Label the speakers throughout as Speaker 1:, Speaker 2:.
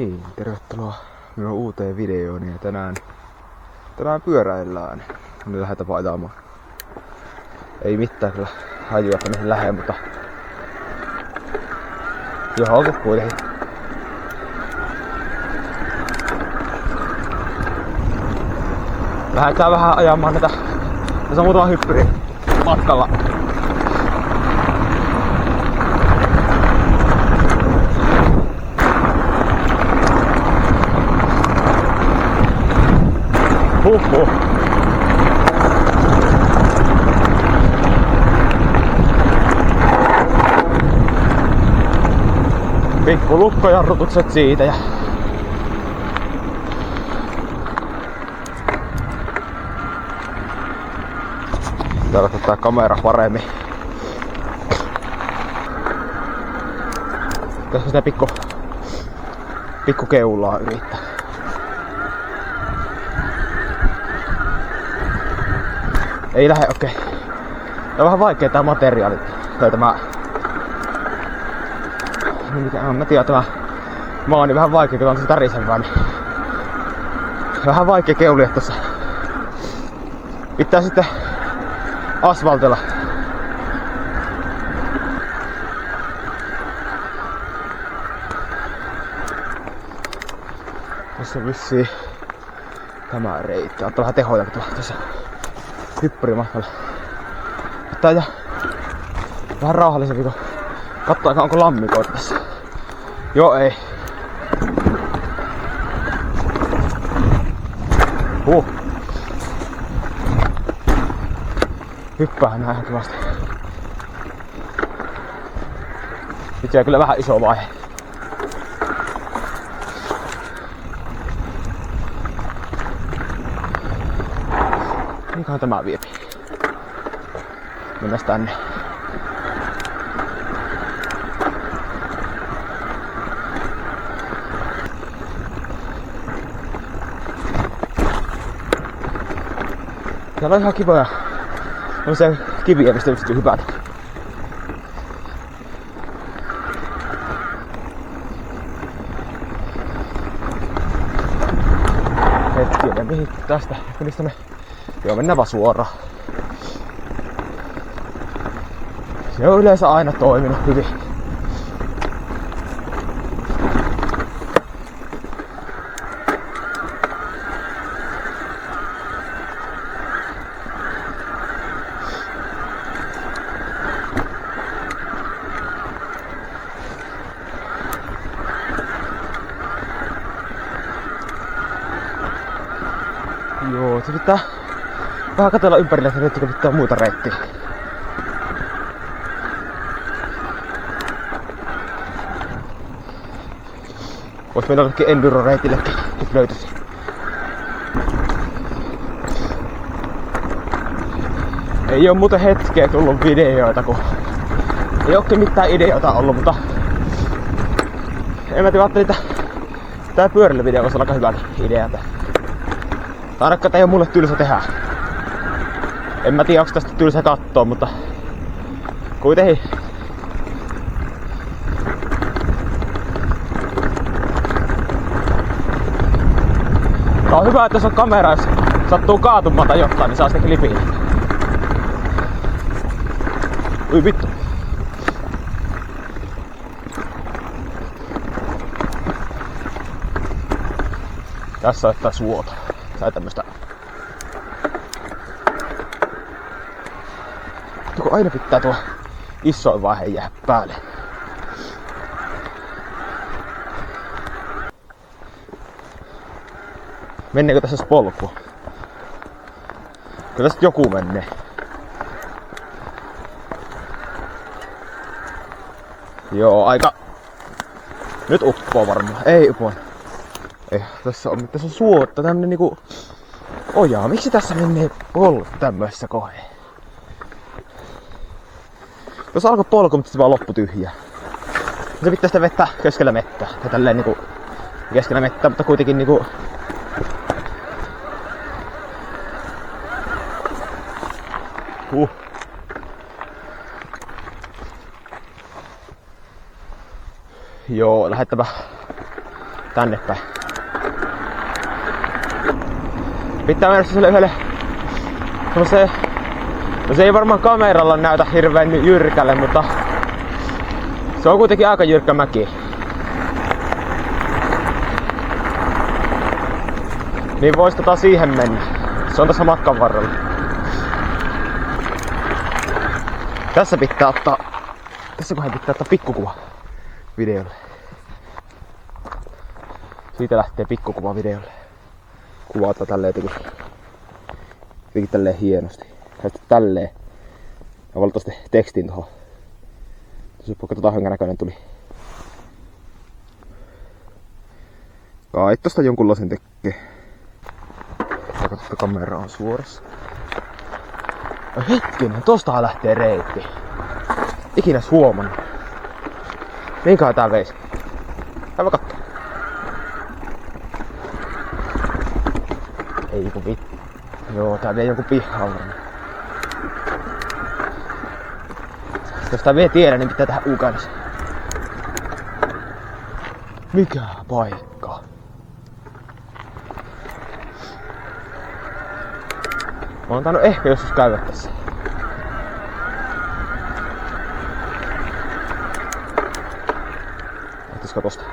Speaker 1: Hei, tervetuloa minun uuteen videoon ja tänään pyöräillään. Nyt lähdetään ajamaan. Ei mitään kyllä hajua mihin lähden, mutta johonkin kuitenkin. Lähdetään vähän ajamaan näitä. Tässä on muutama hyppyri matkalla. Huhhuh. Pikku lukkojarrutukset siitä ja täällä ottaa kamera paremmin. Tässä sitä pikku keulaa yrittää. Ei lähde okei. Tää on vähän vaikea tää materiaali. Tai tämä... Mä tiedän tämä maa on niin vähän vaikea, kun on se tärisevää. Niin... Vähän vaikea keulia tossa. Pitää sitten asfaltilla. Tässä on vissiin tämä reitti. Ottaa vähän tehoja, kun tässä hyppyrimatkalla. Pitää ja vähän rauhallisempi, kun katsoo, onko lammikoita tässä. Joo, ei. Hyppäähän näin kivasti. Nyt jää kyllä vähän iso vaihe. Mikähän tämä viepi? Mennään tänne. Täällä on ihan kivoja. On se kiviä, mistä pystyy hypätä. Hetkinen, mihin tästä? Mistä me... Joo, mennään vaan suoraan. Se on yleensä aina toiminut hyvin. Joo, se pitää vähän katsella ympärille, että löytyykö mitään muuta reittiä. Vois mennä jollekin enduro-reitillekin, nyt löytyisi. Ei oo muuten hetkeä tullut videoita, kun ei ookin mitään ideoita ollut, mutta en mä tiedä, ajattelin, että tää pyöräilyvideo voisi olla aika hyvä idea. Tai ainakaan ei oo mulle tylsä tehdä. En mä tiedä, onko tästä tylsä kattoo, mutta kuitenkin. Tää on hyvä, että jos on kamera, jos sattuu kaatumaan tai jotain, niin saa sitä klipiä. Ui vittu. Tässä on jotain suota. Tai tämmöstä. Kun aina pitää tuo isoin vaihe jää päälle. Menneekö tässä polkua? Kyllä tästä joku menee. Joo, aika... Nyt uppoo varmaan. Ei uppoo. Ei, tässä on suotta, tämmönen niinku... Ojaa, miksi tässä menee polku tämmössä kohdassa? Jos alkoi polku, mutta se vaan loppu tyhjää. Se pitää sitä vettä keskellä mettää. Tai tälleen niinku... Keskellä mettää, mutta kuitenkin niinku... Joo, lähdetäänpä tänne päin. Pitää mennä sille yhdelle semmoseen, no se ei varmaan kameralla näytä hirveen jyrkälle, mutta se on kuitenkin aika jyrkkä mäki. Niin vois siihen mennä. Se on tässä matkan varrella. Tässä pitää ottaa pikkukuva videolle. Siitä lähtee pikkukuva videolle. Kuvata tälleen jotenkin tälleen hienosti. Sitten tälleen. Ja valitettavasti tekstin tuohon. Katsotaan jonka näköinen tuli. Kai tosta jonkunlaisen tekee. Ja katsotaan kamera on suorassa. No hetkinen, tostahan lähtee reitti. Ikinä huomannut. Minkähän tää veisi? Käydä kattoo. Ei kun vittu. Joo, tää vie jonkun pihaan varmaan. Jos tää vie tiedä, niin pitää tehdä ukansa. Mikä paikka? Mä oon tainnut ehkä joskus käydä tässä. Lähtisikö tosta?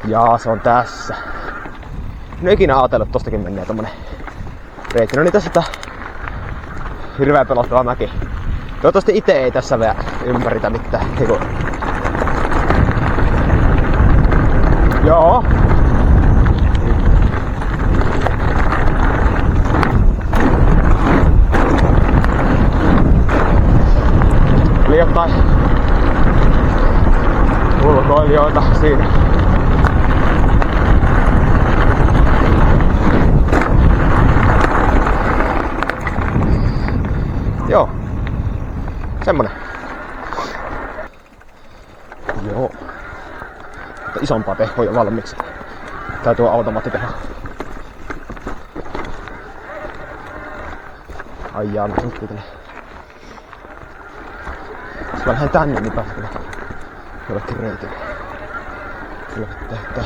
Speaker 1: Jaa, se on tässä. En oo ikinä ajatellut, että tostakin menee tommonen reitti. No niin, tässä tää hirveän pelottava mäki. Toivottavasti ite ei tässä vielä ympäritä mitään. Joo. Oli jotain ulkoilijoita siinä. Joo. Semmonen. Joo. Mutta isompaa tehoa jo valmiiksi. Tää tuo automaattiteho. Ai jaa, nyt kuitenkin. Jos mä lähden tänne, niin pääsen kyllä jollekin reitille. Kyllä pitää.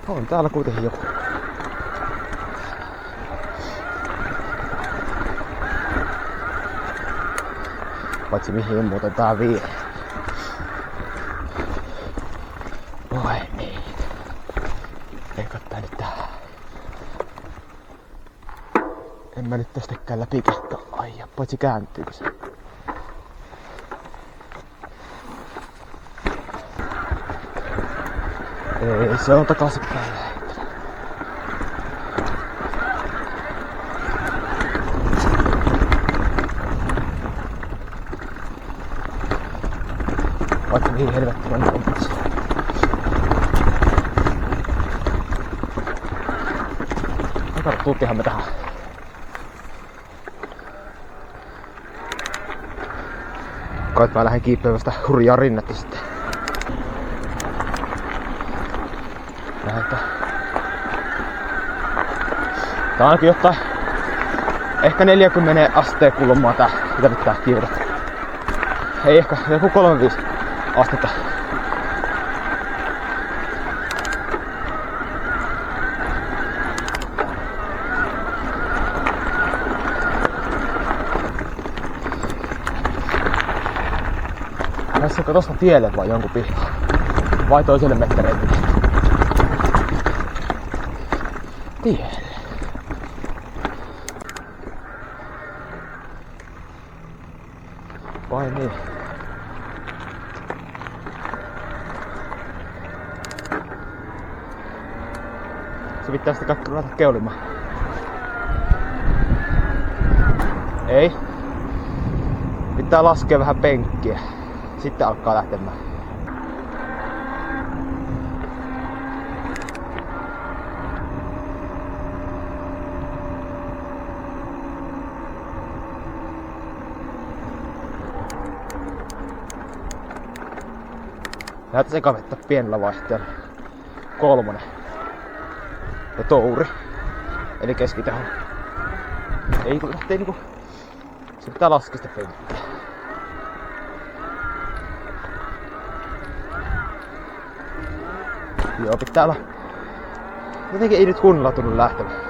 Speaker 1: On täällä kuitenkin joku. Paitsi mihin muuten tää vie. Voi niin. Eikö tää nyt tää. En mä nyt tästäkään läpi kehtaa. Ai ja paitsi kääntyykö se. Ei, se on takaisinpäin lähtenyt. Vaikka mihin helvettiin on kompassi. Kato, tultiinhan me tähän. Koet mä lähden kiipeämään sitä hurjaa rinnettä sitten. Lähetään. Tää on ainakin jotain ehkä 40 asteen kulmaa tää, mitä pitää kiivetä. Ei ehkä, joku 35 astetta. Pääsikö tosta tielle vai jonkun pihaan? Vai toiselle mettereille? Tielle. Vai niin? Se pitää sitä kaikki ruveta keulimaan. Ei. Pitää laskea vähän penkkiä. Sitten alkaa lähtemään. Lähdetään sekavetta pienellä vaihteella. 3. Ja touri. Eli keskiteho. Ei kun lähtee niinku... Se pitää laskea sitä pönttöä. Joo, pitää olla... Jotenkin ei nyt kunnolla tunnu lähtevän.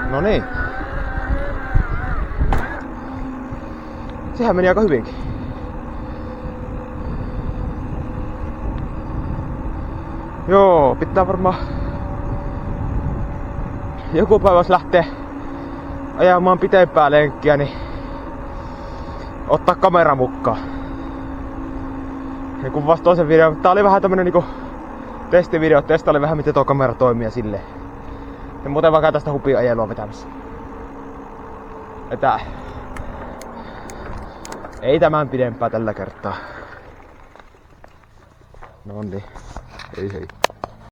Speaker 1: No niin. Sehän meni aika hyvinkin. Joo, pitää varmaan joku päivä jos lähtee ajamaan pitempää lenkkiä, niin ottaa kamera mukaan. Ja kun vasta toisen video, tää oli vähän tämmönen niinku testivideo, testaili vähän miten tuo kamera toimii ja silleen. Ja muuten vaan käy tästä hupia ajelua vetämässä. Että ei tämän pidempää tällä kertaa. Noniin, hei hei.